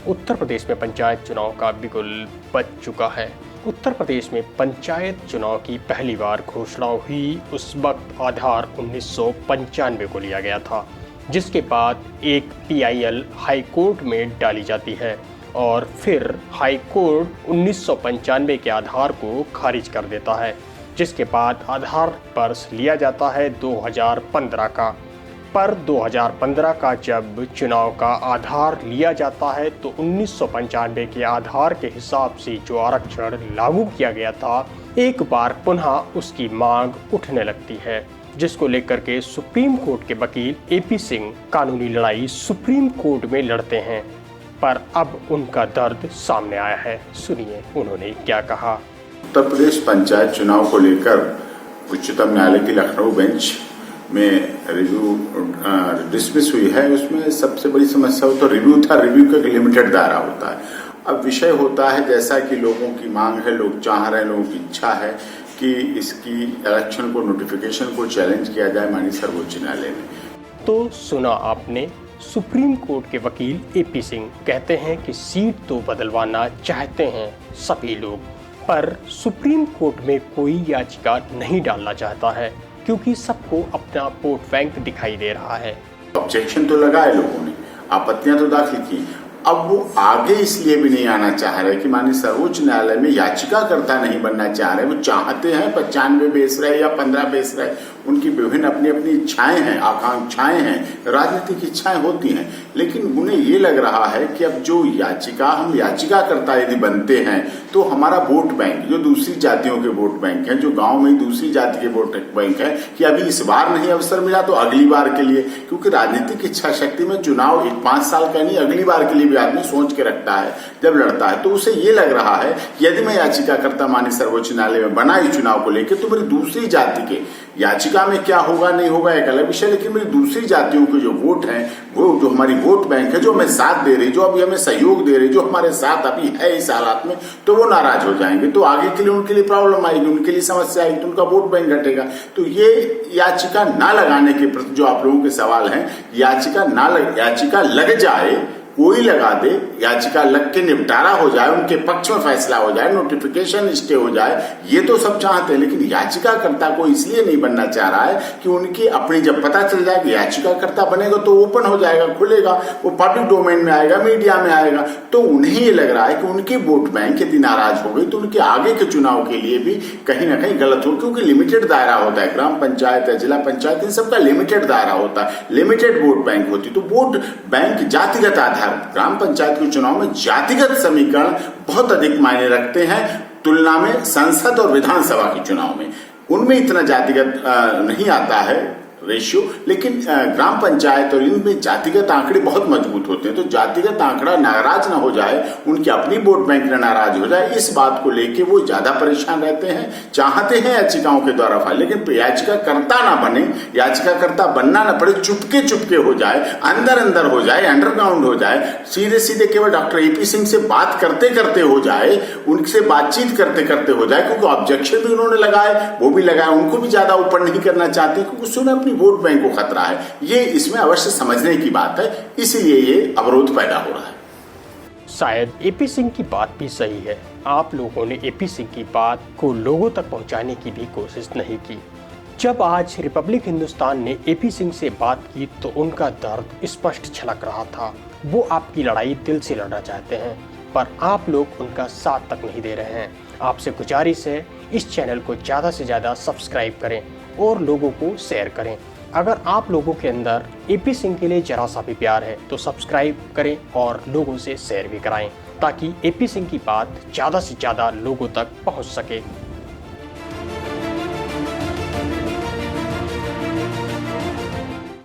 उत्तर प्रदेश में पंचायत चुनाव का बिगुल बज चुका है। उत्तर प्रदेश में पंचायत चुनाव की पहली बार घोषणा हुई उस वक्त आधार 1995 को लिया गया था, जिसके बाद एक PIL हाई कोर्ट में डाली जाती है और फिर हाई कोर्ट 1995 के आधार को खारिज कर देता है, जिसके बाद आधार वर्ष लिया जाता है 2015 का। पर 2015 का जब चुनाव का आधार लिया जाता है तो 1995 के आधार के हिसाब से जो आरक्षण लागू किया गया था, एक बार पुनः उसकी मांग उठने लगती है, जिसको लेकर के सुप्रीम कोर्ट के वकील AP सिंह कानूनी लड़ाई सुप्रीम कोर्ट में लड़ते हैं। पर अब उनका दर्द सामने आया है। सुनिए उन्होंने क्या कहा। उत्तर प्रदेश पंचायत चुनाव को लेकर उच्चतम न्यायालय की लखनऊ बेंच में रिव्यू डिसमिस हुई है। उसमें सबसे बड़ी समस्या हो तो रिव्यू था। रिव्यू का एक लिमिटेड दायरा होता है। अब विषय होता है जैसा कि लोगों की मांग है, लोग चाह रहे हैं, लोगों की इच्छा है कि इसकी इलेक्शन को, नोटिफिकेशन को चैलेंज किया जाए माननीय सर्वोच्च न्यायालय में। तो सुना आपने, सुप्रीम कोर्ट के वकील AP सिंह कहते हैं कि सीट तो बदलवाना चाहते हैं सभी लोग, पर सुप्रीम कोर्ट में कोई याचिका नहीं डालना चाहता है क्योंकि सबको अपना वोट बैंक दिखाई दे रहा है। ऑब्जेक्शन तो लगाए लोगों ने, आपत्तियां तो दाखिल की। अब वो आगे इसलिए भी नहीं आना चाह रहे कि माननीय सर्वोच्च न्यायालय में याचिकाकर्ता नहीं बनना चाह रहे। वो चाहते हैं 95 बेस रहे या 15 बेस रहे, उनकी विभिन्न अपनी अपनी इच्छाएं हैं, आकांक्षाएं हैं, राजनीतिक इच्छाएं होती हैं। लेकिन उन्हें ये लग रहा है कि अब जो हम याचिकाकर्ता यदि बनते हैं तो हमारा वोट बैंक, जो दूसरी जातियों के वोट बैंक है, जो गांव में दूसरी जाति के वोट बैंक है, कि अभी इस बार नहीं अवसर मिला तो अगली बार के लिए, क्योंकि राजनीतिक इच्छा शक्ति में चुनाव 5 साल का नहीं, अगली बार के लिए भी आदमी सोच के रखता है जब लड़ता है। तो उसे ये लग रहा है कि यदि मैं याचिकाकर्ता माननीय सर्वोच्च न्यायालय में बना इस चुनाव को लेकर तो मेरी दूसरी जाति के याचिका में क्या होगा नहीं होगा एक अलग विषय, लेकिन मेरी दूसरी जातियों के जो वोट हैं, वो जो हमारी वोट बैंक है, जो हमें साथ दे रही, जो अभी हमें सहयोग दे रही, जो हमारे साथ अभी है इस हालात में, तो वो नाराज हो जाएंगे। तो आगे के लिए उनके लिए प्रॉब्लम आएगी, उनके लिए समस्या आएगी, तो उनका वोट बैंक घटेगा। तो ये याचिका ना लगाने के प्रति जो आप लोगों के सवाल हैं, याचिका लग जाए, कोई लगा दे, याचिका लग के निपटारा हो जाए, उनके पक्ष में फैसला हो जाए, नोटिफिकेशन स्टे हो जाए, ये तो सब चाहते हैं। लेकिन याचिकाकर्ता को इसलिए नहीं बनना चाह रहा है कि उनकी अपनी जब पता चल जाए कि याचिकाकर्ता बनेगा तो ओपन हो जाएगा, खुलेगा, वो पब्लिक डोमेन में आएगा, मीडिया में आएगा, तो उन्हें ये लग रहा है कि उनकी वोट बैंक यदि नाराज हो गई तो उनके आगे के चुनाव के लिए भी कहीं ना कहीं गलत हो, क्योंकि लिमिटेड दायरा होता है। ग्राम पंचायत है, जिला पंचायत, इन सबका लिमिटेड दायरा होता है, लिमिटेड वोट बैंक होती। तो वोट बैंक जातिगत आधार, ग्राम पंचायत के चुनाव में जातिगत समीकरण बहुत अधिक मायने रखते हैं तुलना में संसद और विधानसभा के चुनाव में। उनमें इतना जातिगत नहीं आता है रेशियो, लेकिन ग्राम पंचायत और इनमें जातिगत आंकड़े बहुत मजबूत होते हैं। तो जातिगत आंकड़ा नाराज ना हो जाए, उनकी अपनी वोट बैंक ना नाराज हो जाए, इस बात को लेके वो ज्यादा परेशान रहते हैं। चाहते हैं याचिकाओं के द्वारा फाइल, लेकिन याचिकाकर्ता ना बने, याचिकाकर्ता बनना ना पड़े, चुपके चुपके हो जाए, अंदर हो जाए, अंडरग्राउंड हो जाए, सीधे सीधे केवल डॉक्टर AP सिंह से बात करते करते हो जाए, उनसे बातचीत करते करते हो जाए, क्योंकि ऑब्जेक्शन भी उन्होंने लगाए, वो भी लगाए, उनको भी ज्यादा ऊपर नहीं करना चाहती, क्योंकि उसने अपनी वोट बैंक को खतरा है। ये इसमें अवश्य समझने की बात है, इसीलिए ये अवरोध पैदा हो रहा है। शायद AP सिंह की बात भी सही है। आप लोगों ने AP सिंह की बात को लोगों तक पहुंचाने की भी कोशिश नहीं की। जब आज रिपब्लिक हिंदुस्तान ने AP सिंह से बात की तो उनका दर्द स्पष्ट झलक रहा था। वो आपकी लड़ाई दिल से लड़ना चाहते हैं, पर आप लोग उनका साथ तक नहीं दे रहे हैं। आपसे गुजारिश है, इस चैनल को ज़्यादा से ज़्यादा सब्सक्राइब करें और लोगों को शेयर करें। अगर आप लोगों के अंदर AP सिंह के लिए जरा सा भी प्यार है तो सब्सक्राइब करें और लोगों से शेयर भी कराएं, ताकि AP सिंह की बात ज़्यादा से ज़्यादा लोगों तक पहुंच सके।